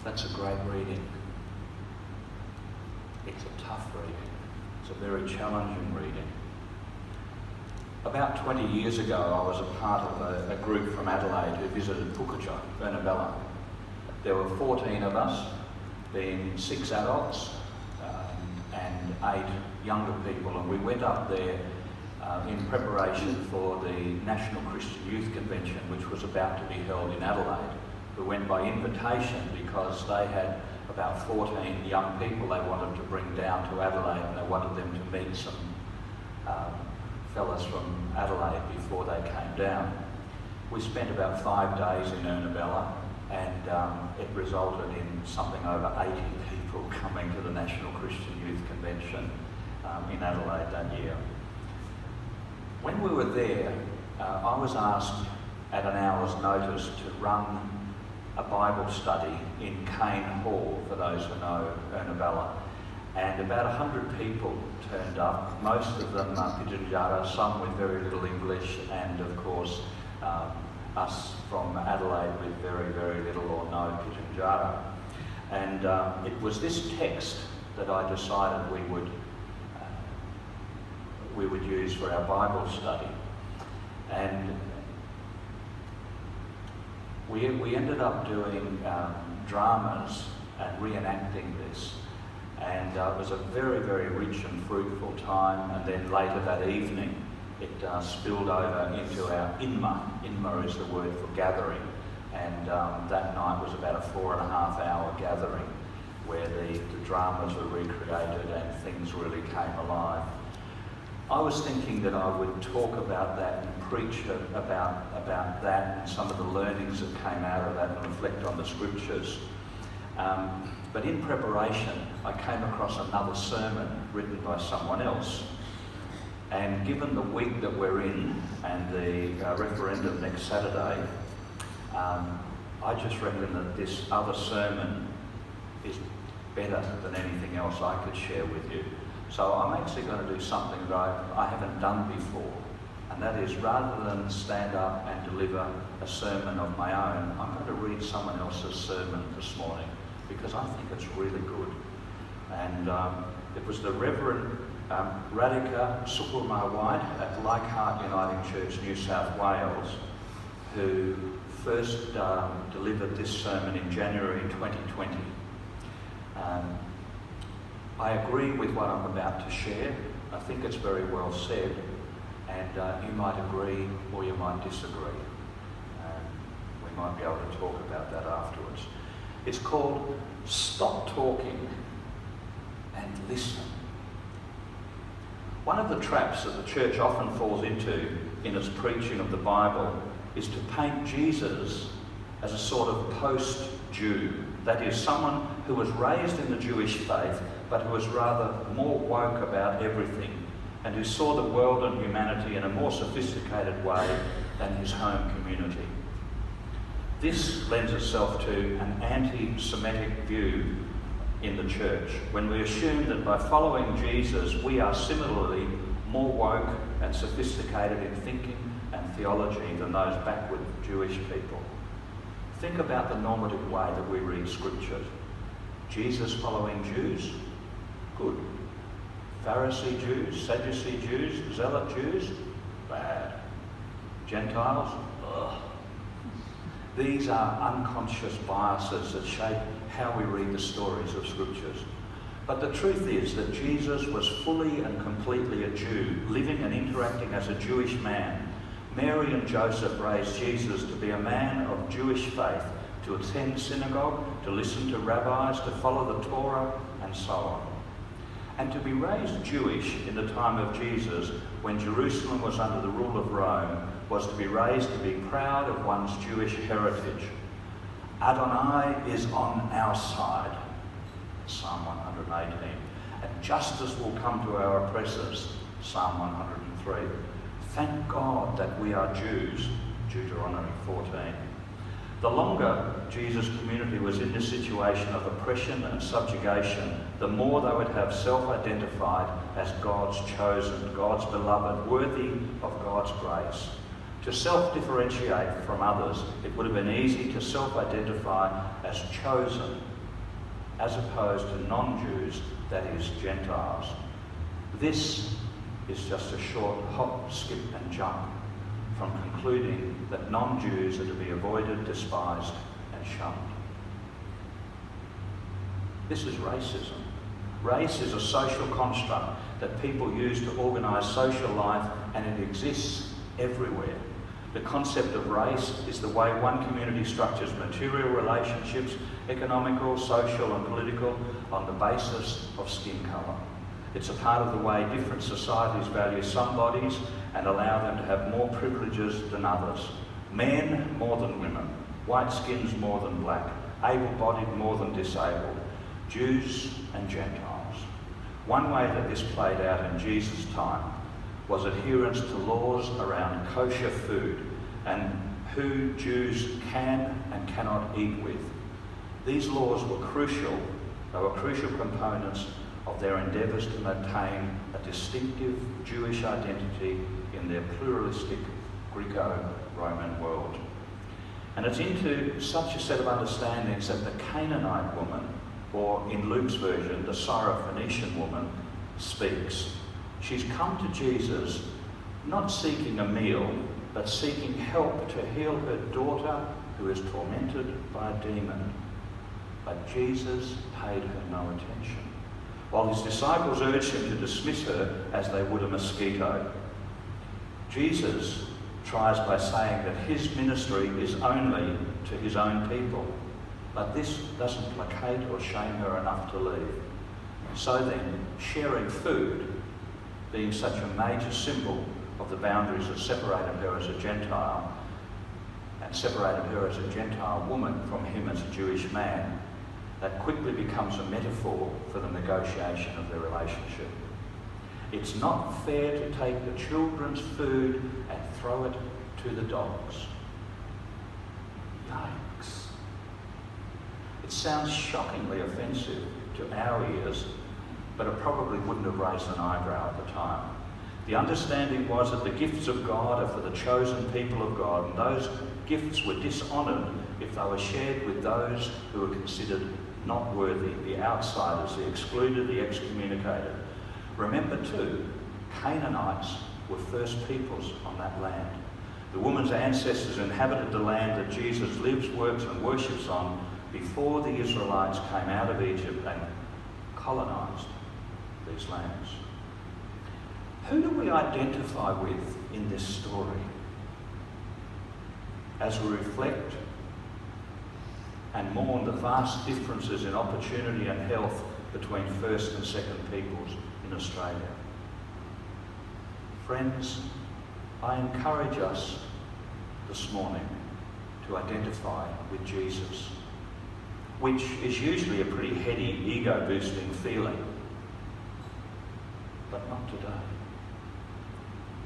That's a great reading. It's a tough reading. It's a very challenging reading. About 20 years ago, I was a part of a group from Adelaide who visited Pukaja, Bernabella. There were 14 of us, being 6 adults and 8 younger people, and we went up there in preparation for the National Christian Youth Convention, which was about to be held in Adelaide. We went by invitation because they had about 14 young people they wanted to bring down to Adelaide, and they wanted them to meet some fellas from Adelaide before they came down. We spent about 5 days in Bernabella, and it resulted in something over 80 people coming to the National Christian Youth Convention in Adelaide that year. When we were there, I was asked at an hour's notice to run a Bible study in Cane Hall, for those who know Bernabella. And about 100 people turned up, most of them Pitjantjatjara, some with very little English, and of course us from Adelaide with very, very little or no Pitjantjatjara. And it was this text that I decided we would use for our Bible study. And we ended up doing dramas and reenacting this. And it was a very, very rich and fruitful time. And then later that evening, it spilled over into our Inma. Inma is the word for gathering. And that night was about a 4.5-hour gathering where the dramas were recreated and things really came alive. I was thinking that I would talk about that and preach about that and some of the learnings that came out of that and reflect on the scriptures. But in preparation, I came across another sermon written by someone else. And given the week that we're in and the referendum next Saturday, I just reckon that this other sermon is better than anything else I could share with you. So I'm actually going to do something that I haven't done before. And that is, rather than stand up and deliver a sermon of my own, I'm going to read someone else's sermon this morning, because I think it's really good. And it was the Reverend Radhika Sukurma White at Leichhardt Uniting Church, New South Wales, who first delivered this sermon in January 2020. I agree with what I'm about to share. I think it's very well said, and you might agree or you might disagree. We might be able to talk about that afterwards. It's called Stop Talking and Listen. One of the traps that the church often falls into in its preaching of the Bible is to paint Jesus as a sort of post-Jew. That is, someone who was raised in the Jewish faith, but who was rather more woke about everything, and who saw the world and humanity in a more sophisticated way than his home community. This lends itself to an anti-Semitic view in the church, when we assume that by following Jesus, we are similarly more woke and sophisticated in thinking and theology than those backward Jewish people. Think about the normative way that we read scripture. Jesus following Jews? Good. Pharisee Jews, Sadducee Jews, Zealot Jews? Bad. Gentiles? Ugh. These are unconscious biases that shape how we read the stories of scriptures. But the truth is that Jesus was fully and completely a Jew, living and interacting as a Jewish man. Mary and Joseph raised Jesus to be a man of Jewish faith, to attend synagogue, to listen to rabbis, to follow the Torah, and so on. And to be raised Jewish in the time of Jesus, when Jerusalem was under the rule of Rome, was to be raised to be proud of one's Jewish heritage. Adonai is on our side, Psalm 118. And justice will come to our oppressors, Psalm 103. Thank God that we are Jews, Deuteronomy 14. The longer Jesus' community was in this situation of oppression and subjugation, the more they would have self-identified as God's chosen, God's beloved, worthy of God's grace. To self-differentiate from others, it would have been easy to self-identify as chosen, as opposed to non-Jews, that is, Gentiles. This is just a short hop, skip and jump from concluding that non-Jews are to be avoided, despised and shunned. This is racism. Race is a social construct that people use to organise social life, and it exists everywhere. The concept of race is the way one community structures material relationships, economical, social and political, on the basis of skin colour. It's a part of the way different societies value some bodies and allow them to have more privileges than others. Men more than women, white skins more than black, able-bodied more than disabled, Jews and Gentiles. One way that this played out in Jesus' time was adherence to laws around kosher food and who Jews can and cannot eat with. These laws were crucial. They were crucial components of their endeavours to maintain a distinctive Jewish identity in their pluralistic Greco-Roman world. And it's into such a set of understandings that the Canaanite woman, or in Luke's version, the Syrophoenician woman, speaks. She's come to Jesus not seeking a meal, but seeking help to heal her daughter who is tormented by a demon. But Jesus paid her no attention, while his disciples urged him to dismiss her as they would a mosquito. Jesus tries by saying that his ministry is only to his own people, but this doesn't placate or shame her enough to leave. So then, sharing food, being such a major symbol of the boundaries that separated her as a Gentile, and separated her as a Gentile woman from him as a Jewish man, that quickly becomes a metaphor for the negotiation of their relationship. It's not fair to take the children's food and throw it to the dogs. Yikes. It sounds shockingly offensive to our ears, but it probably wouldn't have raised an eyebrow at the time. The understanding was that the gifts of God are for the chosen people of God, and those gifts were dishonoured if they were shared with those who were considered not worthy, the outsiders, the excluded, the excommunicated. Remember too, Canaanites were first peoples on that land. The woman's ancestors inhabited the land that Jesus lives, works and worships on before the Israelites came out of Egypt and colonised these lands. Who do we identify with in this story? As we reflect and mourn the vast differences in opportunity and health between first and second peoples in Australia. Friends, I encourage us this morning to identify with Jesus, which is usually a pretty heady, ego-boosting feeling, but not today.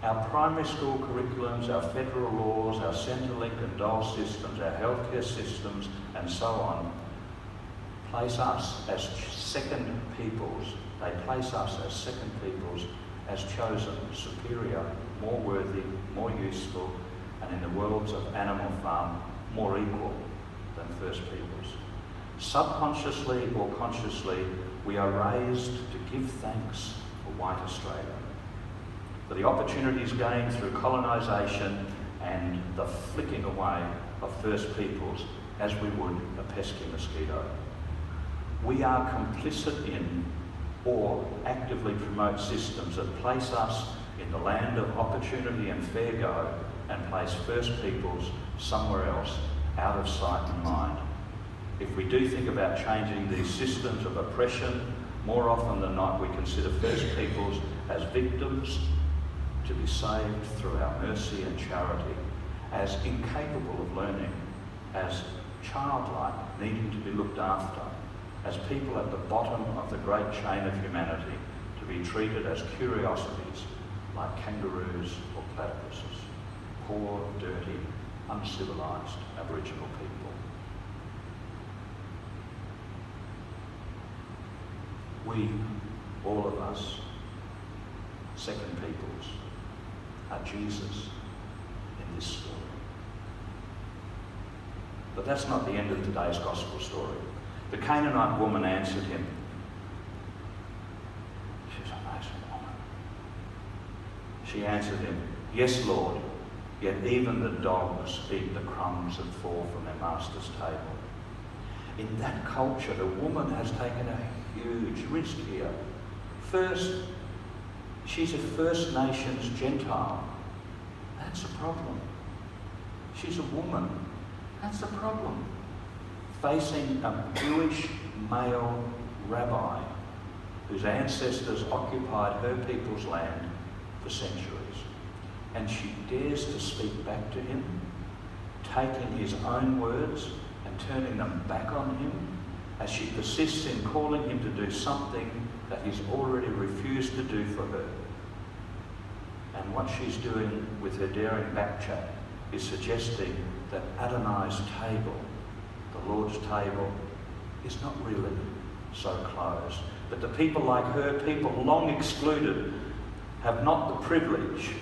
Our primary school curriculums, our federal laws, our Centrelink and dole systems, our healthcare systems, and so on, place us as second peoples. They place us as second peoples, as chosen, superior, more worthy, more useful, and in the worlds of Animal Farm, more equal than first peoples. Subconsciously or consciously, we are raised to give thanks for white Australia, for the opportunities gained through colonisation and the flicking away of first peoples as we would a pesky mosquito. We are complicit in or actively promote systems that place us in the land of opportunity and fair go and place first peoples somewhere else, out of sight and mind. If we do think about changing these systems of oppression, more often than not we consider first peoples as victims to be saved through our mercy and charity, as incapable of learning, as childlike, needing to be looked after, as people at the bottom of the great chain of humanity, to be treated as curiosities like kangaroos or platypuses, poor, dirty, uncivilised Aboriginal people. We, all of us, second peoples, are Jesus in this story. But that's not the end of today's gospel story. The Canaanite woman answered him. She's an amazing woman. She answered him, "Yes, Lord, yet even the dogs eat the crumbs that fall from their master's table." In that culture, the woman has taken a huge risk here. First, she's a First Nations Gentile. That's a problem. She's a woman. That's a problem. Facing a Jewish male rabbi whose ancestors occupied her people's land for centuries. And she dares to speak back to him, taking his own words and turning them back on him as she persists in calling him to do something that he's already refused to do for her. And what she's doing with her daring backchat is suggesting that Adonai's table, the Lord's table, is not really so close. But the people like her, people long excluded, have not the privilege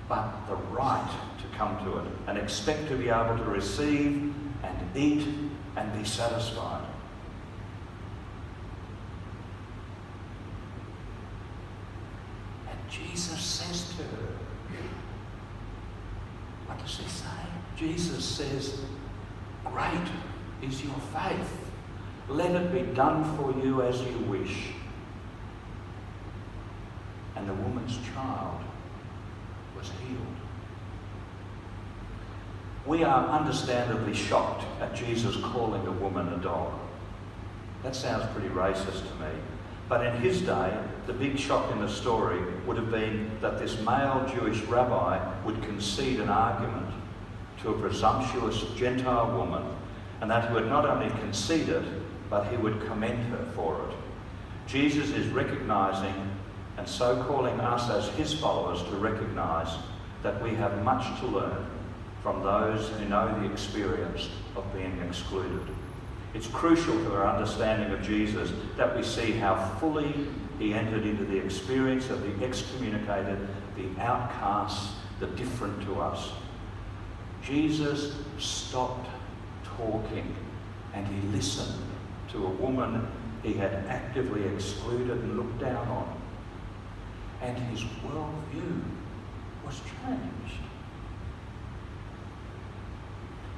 but the right to come to it and expect to be able to receive and eat and be satisfied. And Jesus says to her, what does he say? Jesus says, "Great is your faith. Let it be done for you as you wish." And the woman's child was healed. We are understandably shocked at Jesus calling a woman a dog. That sounds pretty racist to me. But in his day, the big shock in the story would have been that this male Jewish rabbi would concede an argument to a presumptuous Gentile woman, and that he would not only concede it, but he would commend her for it. Jesus is recognising and so calling us as his followers to recognise that we have much to learn from those who know the experience of being excluded. It's crucial to our understanding of Jesus that we see how fully he entered into the experience of the excommunicated, the outcasts, the different to us. Jesus stopped talking and he listened to a woman he had actively excluded and looked down on. And his worldview was changed.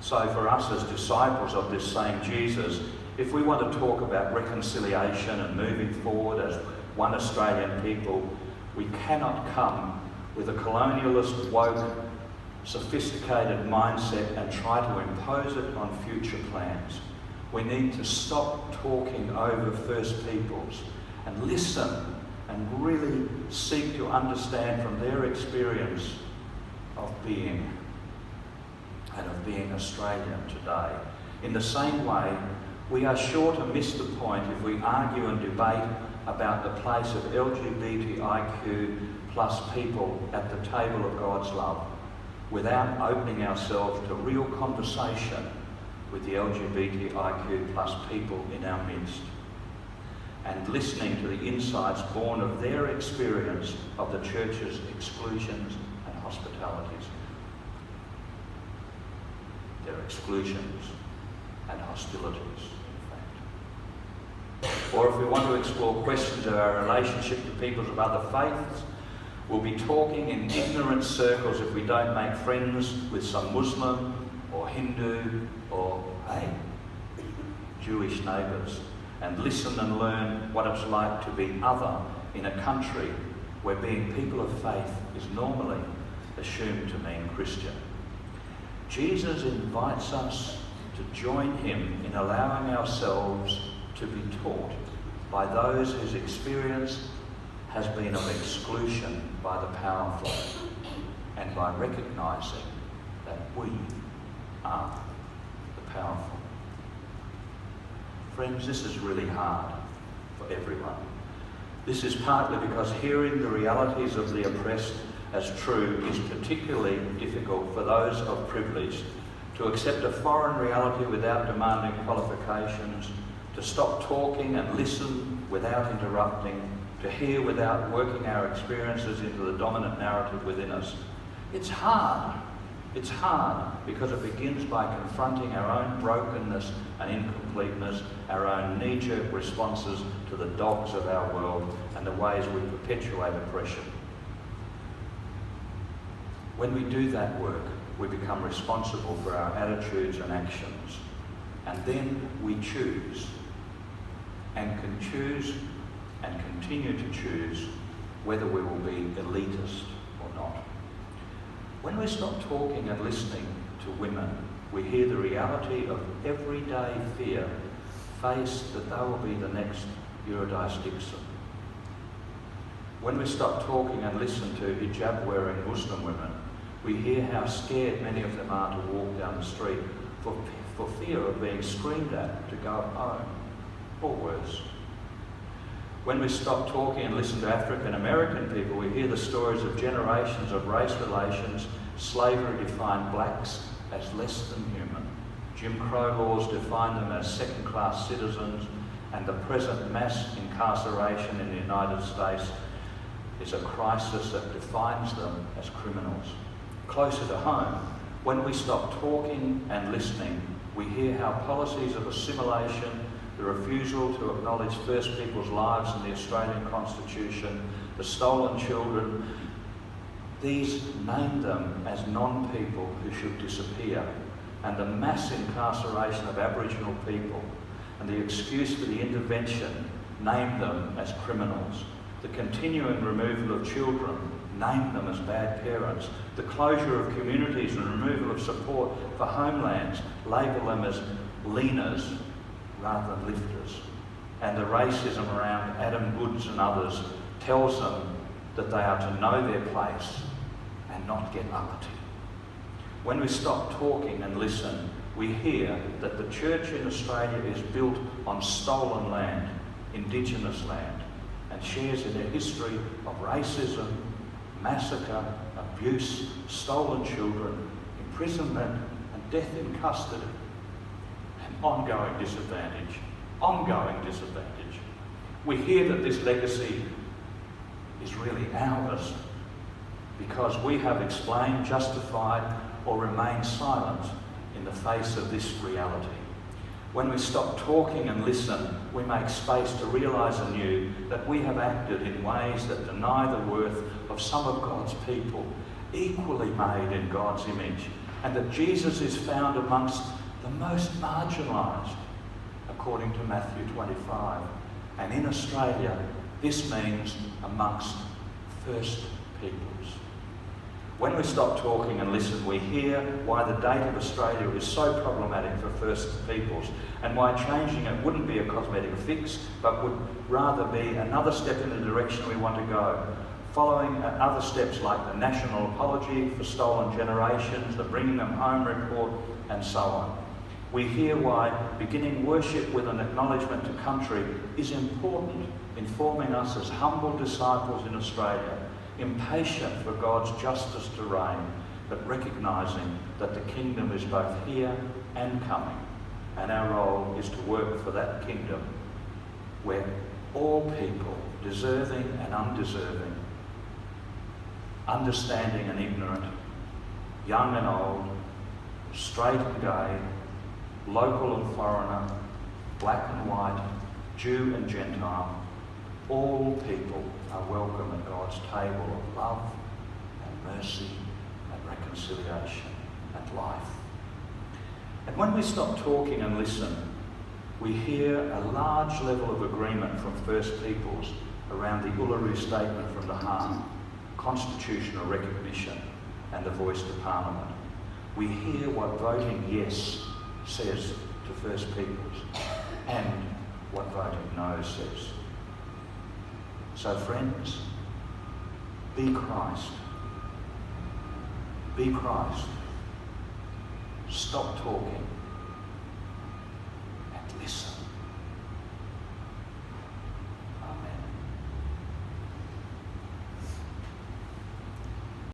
So for us as disciples of this same Jesus, if we want to talk about reconciliation and moving forward as one Australian people, we cannot come with a colonialist, woke, sophisticated mindset and try to impose it on future plans. We need to stop talking over First Peoples and listen and really seek to understand from their experience of being and of being Australian today. In the same way, we are sure to miss the point if we argue and debate about the place of LGBTIQ plus people at the table of God's love without opening ourselves to real conversation with the LGBTIQ plus people in our midst and listening to the insights born of their experience of the church's exclusions and hospitalities. Their exclusions and hostilities, in fact. Or if we want to explore questions of our relationship to peoples of other faiths, we'll be talking in ignorant circles if we don't make friends with some Muslim or Hindu or, hey, Jewish neighbours and listen and learn what it's like to be other in a country where being people of faith is normally assumed to mean Christian. Jesus invites us to join him in allowing ourselves to be taught by those whose experience has been of exclusion by the powerful and by recognising that we are the powerful. Friends, this is really hard for everyone. This is partly because hearing the realities of the oppressed as true is particularly difficult for those of privilege to accept a foreign reality without demanding qualifications, to stop talking and listen without interrupting, to hear without working our experiences into the dominant narrative within us. It's hard It's hard because it begins by confronting our own brokenness and incompleteness, our own knee-jerk responses to the dogs of our world and the ways we perpetuate oppression. When we do that work, we become responsible for our attitudes and actions. And then we choose, and can choose and continue to choose whether we will be elitist or not. When we stop talking and listening to women, we hear the reality of everyday fear, face that they will be the next Eurydice Dixon. When we stop talking and listen to hijab-wearing Muslim women, we hear how scared many of them are to walk down the street for fear of being screamed at to go home, or worse. When we stop talking and listen to African American people, we hear the stories of generations of race relations. Slavery defined blacks as less than human. Jim Crow laws define them as second-class citizens, and the present mass incarceration in the United States is a crisis that defines them as criminals. Closer to home, when we stop talking and listening, we hear how policies of assimilation, the refusal to acknowledge First Peoples' lives in the Australian Constitution, the stolen children, these name them as non-people who should disappear, and the mass incarceration of Aboriginal people, and the excuse for the intervention, name them as criminals. The continuing removal of children, name them as bad parents. The closure of communities and removal of support for homelands, label them as leaners rather than lifters. And the racism around Adam Goods and others tells them that they are to know their place and not get uppity. When we stop talking and listen, we hear that the church in Australia is built on stolen land, Indigenous land, and shares in a history of racism, massacre, abuse, stolen children, imprisonment and death in custody, and ongoing disadvantage. We hear that this legacy is really ours because we have explained, justified, or remained silent in the face of this reality. When we stop talking and listen, we make space to realise anew that we have acted in ways that deny the worth of some of God's people, equally made in God's image, and that Jesus is found amongst the most marginalised, according to Matthew 25. And in Australia, this means amongst First Peoples. When we stop talking and listen, we hear why the date of Australia is so problematic for First Peoples, and why changing it wouldn't be a cosmetic fix, but would rather be another step in the direction we want to go, following other steps like the national apology for stolen generations, the Bringing Them Home report, and so on. We hear why beginning worship with an acknowledgement to country is important in forming us as humble disciples in Australia, impatient for God's justice to reign, but recognising that the kingdom is both here and coming, and our role is to work for that kingdom where all people, deserving and undeserving, understanding and ignorant, young and old, straight and gay, local and foreigner, black and white, Jew and Gentile, all people are welcome at God's table of love and mercy and reconciliation and life. And when we stop talking and listen, we hear a large level of agreement from First Peoples around the Uluru Statement from the Heart, constitutional recognition and a voice to Parliament. We hear what voting yes says to First Peoples and what voting no says. So friends, be Christ. Be Christ. Stop talking